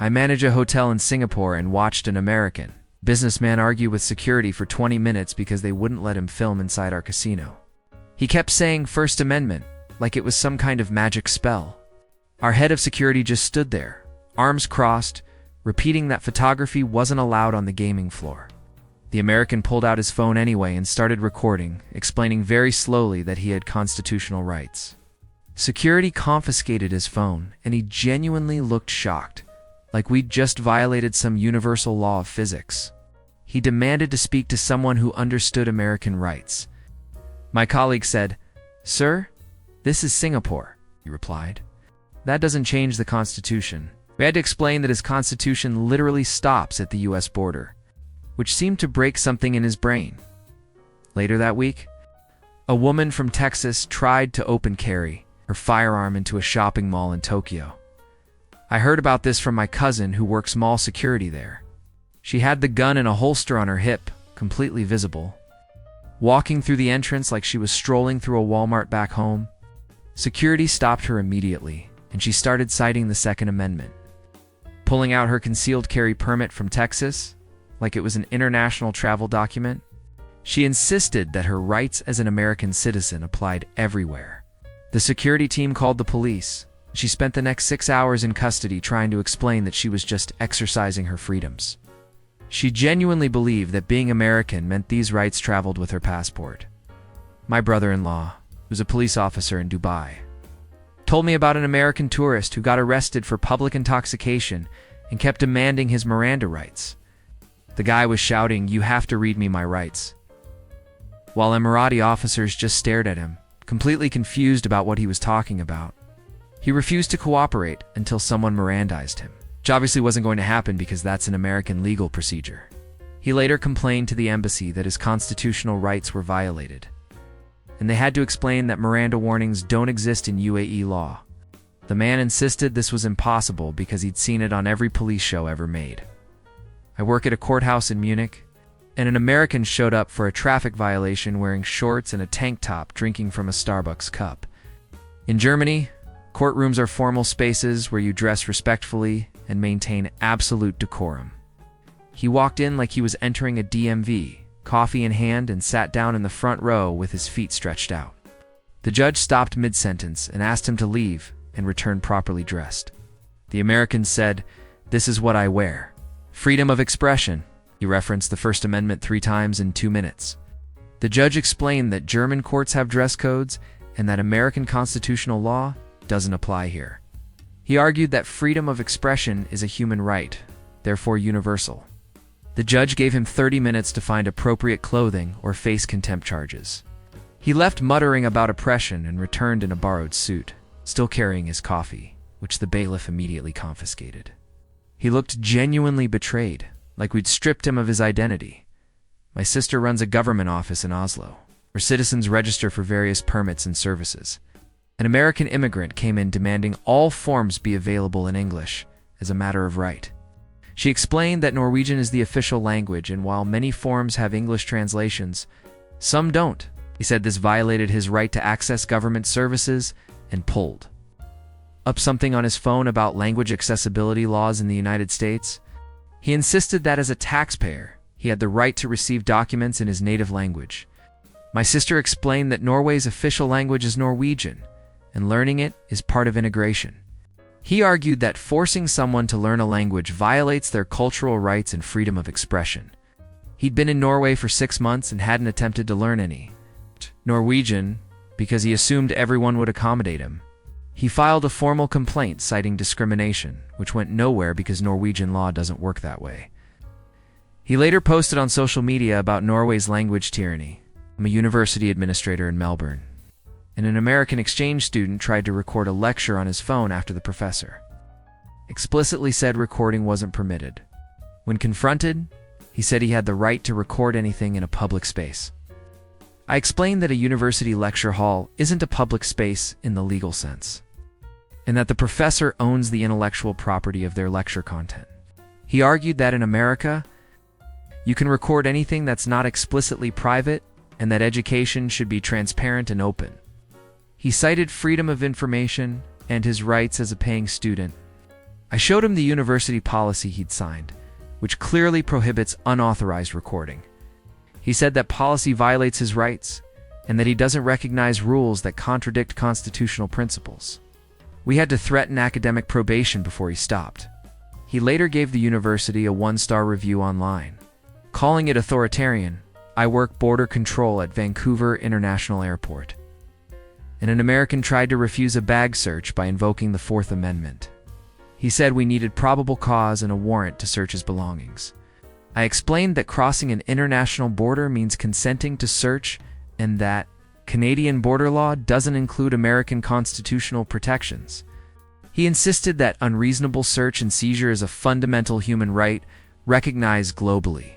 I manage a hotel in Singapore and watched an American businessman argue with security for 20 minutes because they wouldn't let him film inside our casino. He kept saying First Amendment, like it was some kind of magic spell. Our head of security just stood there, arms crossed, repeating that photography wasn't allowed on the gaming floor. The American pulled out his phone anyway and started recording, explaining very slowly that he had constitutional rights. Security confiscated his phone, and he genuinely looked shocked, like we'd just violated some universal law of physics. He demanded to speak to someone who understood American rights. My colleague said, "Sir, this is Singapore," he replied. "That doesn't change the Constitution." We had to explain that his Constitution literally stops at the US border, which seemed to break something in his brain. Later that week, a woman from Texas tried to open carry her firearm into a shopping mall in Tokyo. I heard about this from my cousin who works mall security there. She had the gun in a holster on her hip, completely visible. Walking through the entrance like she was strolling through a Walmart back home, security stopped her immediately, and she started citing the Second Amendment. Pulling out her concealed carry permit from Texas, like it was an international travel document, she insisted that her rights as an American citizen applied everywhere. The security team called the police. She spent the next 6 hours in custody trying to explain that she was just exercising her freedoms. She genuinely believed that being American meant these rights traveled with her passport. My brother-in-law, who's a police officer in Dubai, told me about an American tourist who got arrested for public intoxication and kept demanding his Miranda rights. The guy was shouting, "You have to read me my rights," while Emirati officers just stared at him, completely confused about what he was talking about. He refused to cooperate until someone Mirandized him, which obviously wasn't going to happen because that's an American legal procedure. He later complained to the embassy that his constitutional rights were violated, and they had to explain that Miranda warnings don't exist in UAE law. The man insisted this was impossible because he'd seen it on every police show ever made. I work at a courthouse in Munich, and an American showed up for a traffic violation wearing shorts and a tank top drinking from a Starbucks cup. In Germany, courtrooms are formal spaces where you dress respectfully and maintain absolute decorum. He walked in like he was entering a DMV, coffee in hand, and sat down in the front row with his feet stretched out. The judge stopped mid-sentence and asked him to leave and return properly dressed. The American said, "This is what I wear. Freedom of expression." He referenced the First Amendment 3 times in 2 minutes. The judge explained that German courts have dress codes and that American constitutional law doesn't apply here. He argued that freedom of expression is a human right, therefore universal. The judge gave him 30 minutes to find appropriate clothing or face contempt charges. He left muttering about oppression and returned in a borrowed suit, still carrying his coffee, which the bailiff immediately confiscated. He looked genuinely betrayed, like we'd stripped him of his identity. My sister runs a government office in Oslo, where citizens register for various permits and services. An American immigrant came in demanding all forms be available in English, as a matter of right. She explained that Norwegian is the official language, and while many forms have English translations, some don't. He said this violated his right to access government services and pulled up something on his phone about language accessibility laws in the United States. He insisted that as a taxpayer, he had the right to receive documents in his native language. My sister explained that Norway's official language is Norwegian, and learning it is part of integration. He argued that forcing someone to learn a language violates their cultural rights and freedom of expression. He'd been in Norway for 6 months and hadn't attempted to learn any Norwegian because he assumed everyone would accommodate him. He filed a formal complaint citing discrimination, which went nowhere because Norwegian law doesn't work that way. He later posted on social media about Norway's language tyranny. "I'm a university administrator in Melbourne, and an American exchange student tried to record a lecture on his phone after the professor explicitly said recording wasn't permitted. When confronted, he said he had the right to record anything in a public space. I explained that a university lecture hall isn't a public space in the legal sense, and that the professor owns the intellectual property of their lecture content. He argued that in America, you can record anything that's not explicitly private, and that education should be transparent and open. He cited freedom of information and his rights as a paying student. I showed him the university policy he'd signed, which clearly prohibits unauthorized recording. He said that policy violates his rights and that he doesn't recognize rules that contradict constitutional principles. We had to threaten academic probation before he stopped. He later gave the university a 1-star review online, calling it authoritarian. I work border control at Vancouver International Airport, and an American tried to refuse a bag search by invoking the Fourth Amendment. He said we needed probable cause and a warrant to search his belongings. I explained that crossing an international border means consenting to search and that Canadian border law doesn't include American constitutional protections. He insisted that unreasonable search and seizure is a fundamental human right recognized globally.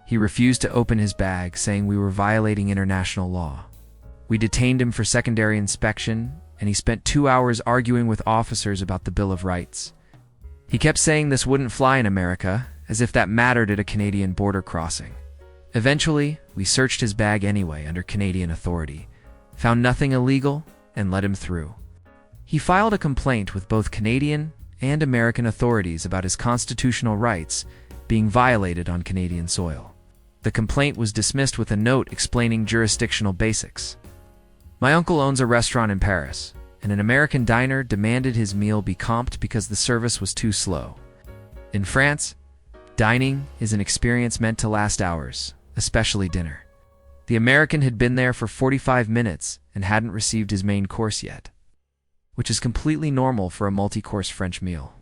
He refused to open his bag, saying we were violating international law. We detained him for secondary inspection, and he spent 2 hours arguing with officers about the Bill of Rights. He kept saying this wouldn't fly in America, as if that mattered at a Canadian border crossing. Eventually, we searched his bag anyway under Canadian authority, found nothing illegal, and let him through. He filed a complaint with both Canadian and American authorities about his constitutional rights being violated on Canadian soil. The complaint was dismissed with a note explaining jurisdictional basics. My uncle owns a restaurant in Paris, and an American diner demanded his meal be comped because the service was too slow. In France, dining is an experience meant to last hours, especially dinner. The American had been there for 45 minutes and hadn't received his main course yet, which is completely normal for a multi-course French meal.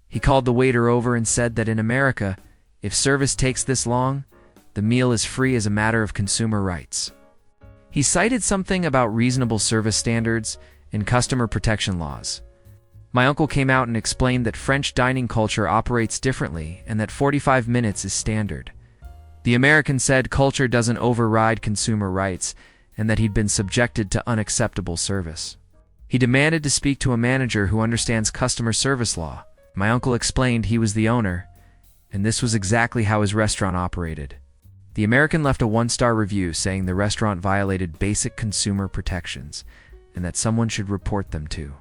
He called the waiter over and said that in America, if service takes this long, the meal is free as a matter of consumer rights. He cited something about reasonable service standards and customer protection laws. My uncle came out and explained that French dining culture operates differently and that 45 minutes is standard. The American said culture doesn't override consumer rights and that he'd been subjected to unacceptable service. He demanded to speak to a manager who understands customer service law. My uncle explained he was the owner, and this was exactly how his restaurant operated. The American left a 1-star review saying the restaurant violated basic consumer protections and that someone should report them to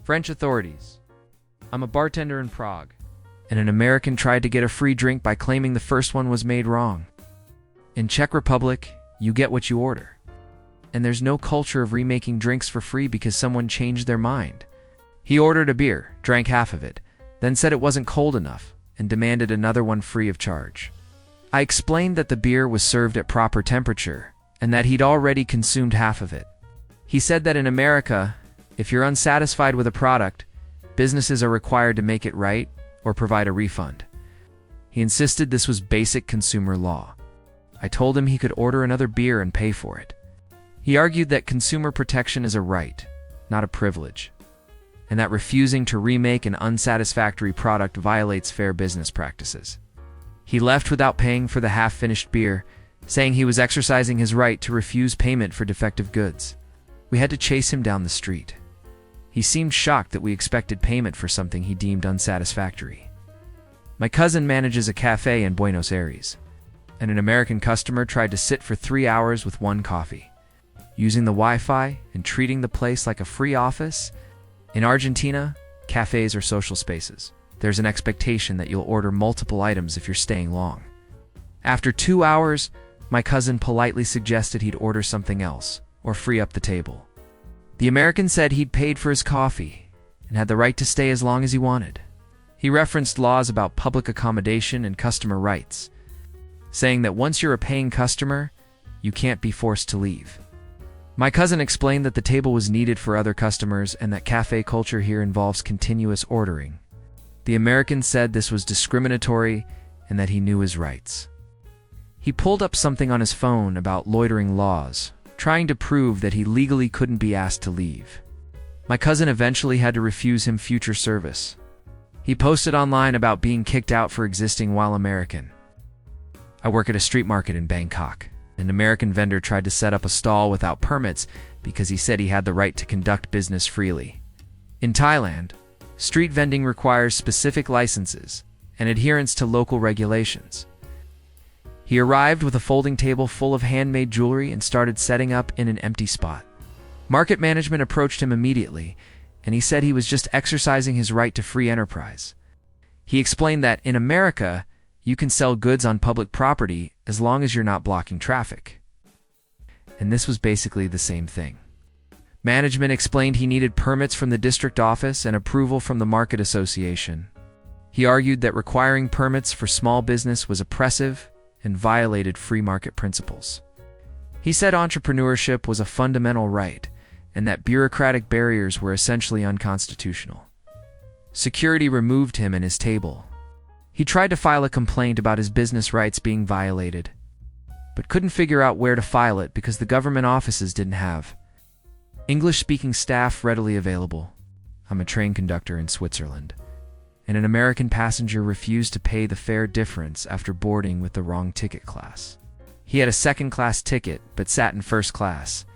French authorities. I'm a bartender in Prague, and an American tried to get a free drink by claiming the first one was made wrong. In Czech Republic, you get what you order, and there's no culture of remaking drinks for free because someone changed their mind. He ordered a beer, drank half of it, then said it wasn't cold enough, and demanded another one free of charge. I explained that the beer was served at proper temperature, and that he'd already consumed half of it. He said that in America, if you're unsatisfied with a product, businesses are required to make it right or provide a refund. He insisted this was basic consumer law. I told him he could order another beer and pay for it. He argued that consumer protection is a right, not a privilege, and that refusing to remake an unsatisfactory product violates fair business practices. He left without paying for the half-finished beer, saying he was exercising his right to refuse payment for defective goods. We had to chase him down the street. He seemed shocked that we expected payment for something he deemed unsatisfactory. My cousin manages a cafe in Buenos Aires, and an American customer tried to sit for 3 hours with one coffee, using the Wi-Fi and treating the place like a free office. In Argentina, cafes are social spaces. There's an expectation that you'll order multiple items if you're staying long. After 2 hours, my cousin politely suggested he'd order something else, or free up the table. The American said he'd paid for his coffee, and had the right to stay as long as he wanted. He referenced laws about public accommodation and customer rights, saying that once you're a paying customer, you can't be forced to leave. My cousin explained that the table was needed for other customers and that cafe culture here involves continuous ordering. The American said this was discriminatory and that he knew his rights. He pulled up something on his phone about loitering laws, trying to prove that he legally couldn't be asked to leave. My cousin eventually had to refuse him future service. He posted online about being kicked out for existing while American. I work at a street market in Bangkok. An American vendor tried to set up a stall without permits because he said he had the right to conduct business freely. In Thailand, street vending requires specific licenses and adherence to local regulations. He arrived with a folding table full of handmade jewelry and started setting up in an empty spot. Market management approached him immediately and he said he was just exercising his right to free enterprise. He explained that in America, you can sell goods on public property as long as you're not blocking traffic. And this was basically the same thing. Management explained he needed permits from the district office and approval from the market association. He argued that requiring permits for small business was oppressive and violated free market principles. He said entrepreneurship was a fundamental right and that bureaucratic barriers were essentially unconstitutional. Security removed him and his table. He tried to file a complaint about his business rights being violated, but couldn't figure out where to file it because the government offices didn't have English-speaking staff readily available. I'm a train conductor in Switzerland, and an American passenger refused to pay the fare difference after boarding with the wrong ticket class. He had a second-class ticket but sat in first class,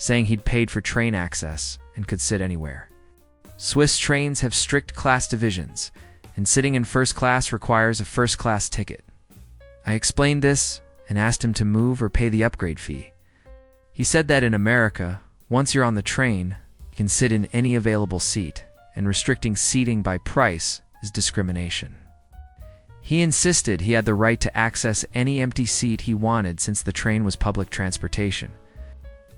saying he'd paid for train access and could sit anywhere. Swiss trains have strict class divisions, and sitting in first class requires a first-class ticket. I explained this and asked him to move or pay the upgrade fee. He said that in America, once you're on the train, you can sit in any available seat, and restricting seating by price is discrimination. He insisted he had the right to access any empty seat he wanted since the train was public transportation.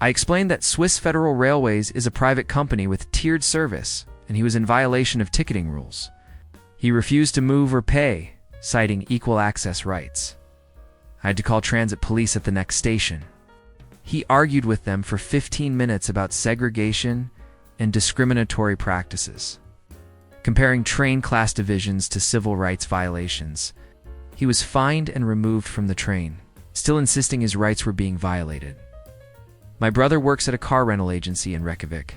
I explained that Swiss Federal Railways is a private company with tiered service, and he was in violation of ticketing rules. He refused to move or pay, citing equal access rights. I had to call transit police at the next station. He argued with them for 15 minutes about segregation and discriminatory practices, comparing train class divisions to civil rights violations. He was fined and removed from the train, still insisting his rights were being violated. My brother works at a car rental agency in Reykjavik,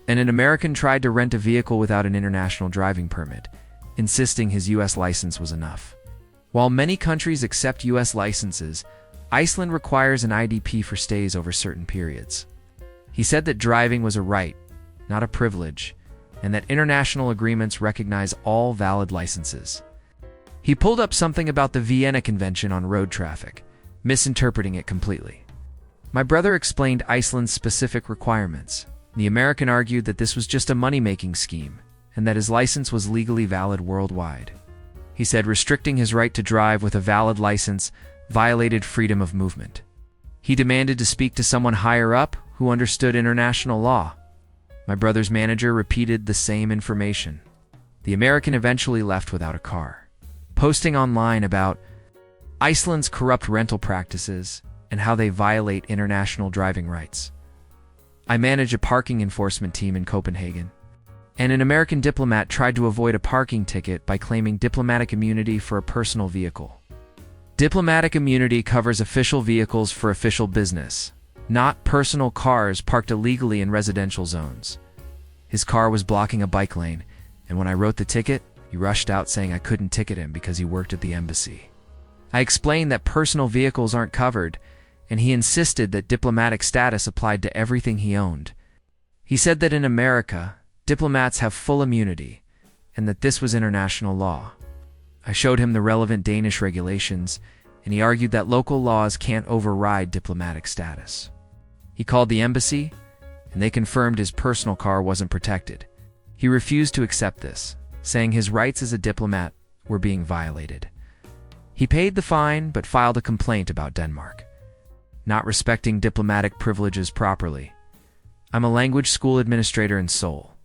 and an American tried to rent a vehicle without an international driving permit, insisting his U.S. license was enough. While many countries accept U.S. licenses, Iceland requires an IDP for stays over certain periods. He said that driving was a right, not a privilege, and that international agreements recognize all valid licenses. He pulled up something about the Vienna Convention on road traffic, misinterpreting it completely. My brother explained Iceland's specific requirements. The American argued that this was just a money-making scheme, and that his license was legally valid worldwide. He said restricting his right to drive with a valid license violated freedom of movement. He demanded to speak to someone higher up who understood international law. My brother's manager repeated the same information. The American eventually left without a car, posting online about Iceland's corrupt rental practices and how they violate international driving rights. I manage a parking enforcement team in Copenhagen, and an American diplomat tried to avoid a parking ticket by claiming diplomatic immunity for a personal vehicle. Diplomatic immunity covers official vehicles for official business, not personal cars parked illegally in residential zones. His car was blocking a bike lane, and when I wrote the ticket, he rushed out saying I couldn't ticket him because he worked at the embassy. I explained that personal vehicles aren't covered, and he insisted that diplomatic status applied to everything he owned. He said that in America, diplomats have full immunity, and that this was international law. I showed him the relevant Danish regulations, and he argued that local laws can't override diplomatic status. He called the embassy, and they confirmed his personal car wasn't protected. He refused to accept this, saying his rights as a diplomat were being violated. He paid the fine but filed a complaint about Denmark not respecting diplomatic privileges properly. I'm a language school administrator in Seoul,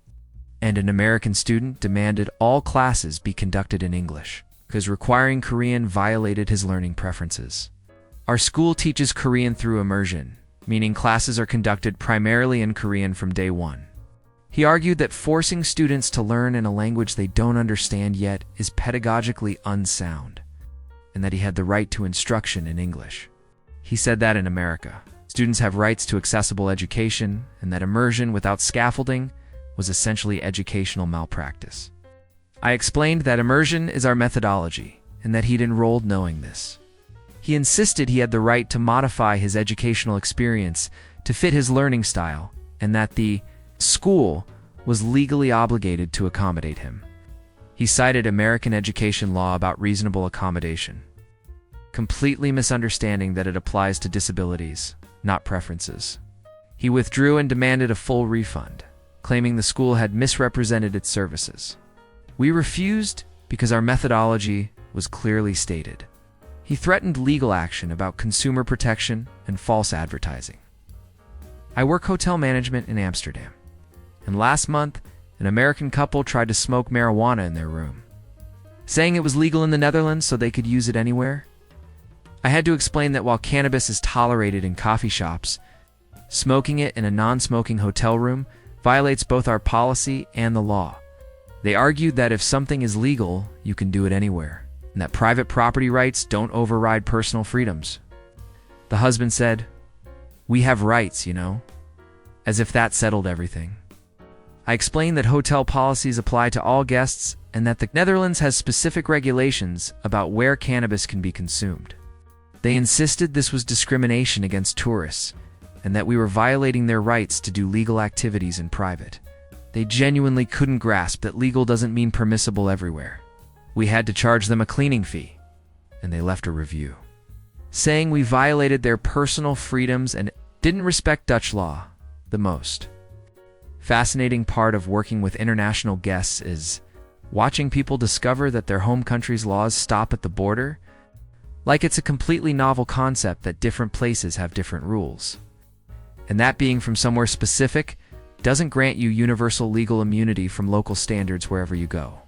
and an American student demanded all classes be conducted in English because requiring Korean violated his learning preferences. Our school teaches Korean through immersion, meaning classes are conducted primarily in Korean from day one. He argued that forcing students to learn in a language they don't understand yet is pedagogically unsound, and that he had the right to instruction in English. He said that in America, students have rights to accessible education, and that immersion without scaffolding was essentially educational malpractice. I explained that immersion is our methodology, and that he'd enrolled knowing this. He insisted he had the right to modify his educational experience to fit his learning style, and that the school was legally obligated to accommodate him. He cited American education law about reasonable accommodation, completely misunderstanding that it applies to disabilities, not preferences. He withdrew and demanded a full refund, claiming the school had misrepresented its services. We refused because our methodology was clearly stated. He threatened legal action about consumer protection and false advertising. I work hotel management in Amsterdam, and last month, an American couple tried to smoke marijuana in their room, saying it was legal in the Netherlands so they could use it anywhere. I had to explain that while cannabis is tolerated in coffee shops, smoking it in a non-smoking hotel room violates both our policy and the law. They argued that if something is legal, you can do it anywhere, and that private property rights don't override personal freedoms. The husband said, "We have rights, you know," as if that settled everything. I explained that hotel policies apply to all guests and that the Netherlands has specific regulations about where cannabis can be consumed. They insisted this was discrimination against tourists and that we were violating their rights to do legal activities in private. They genuinely couldn't grasp that legal doesn't mean permissible everywhere. We had to charge them a cleaning fee, and they left a review, saying we violated their personal freedoms and didn't respect Dutch law the most. Fascinating part of working with international guests is watching people discover that their home country's laws stop at the border, like it's a completely novel concept that different places have different rules. And that being from somewhere specific doesn't grant you universal legal immunity from local standards wherever you go.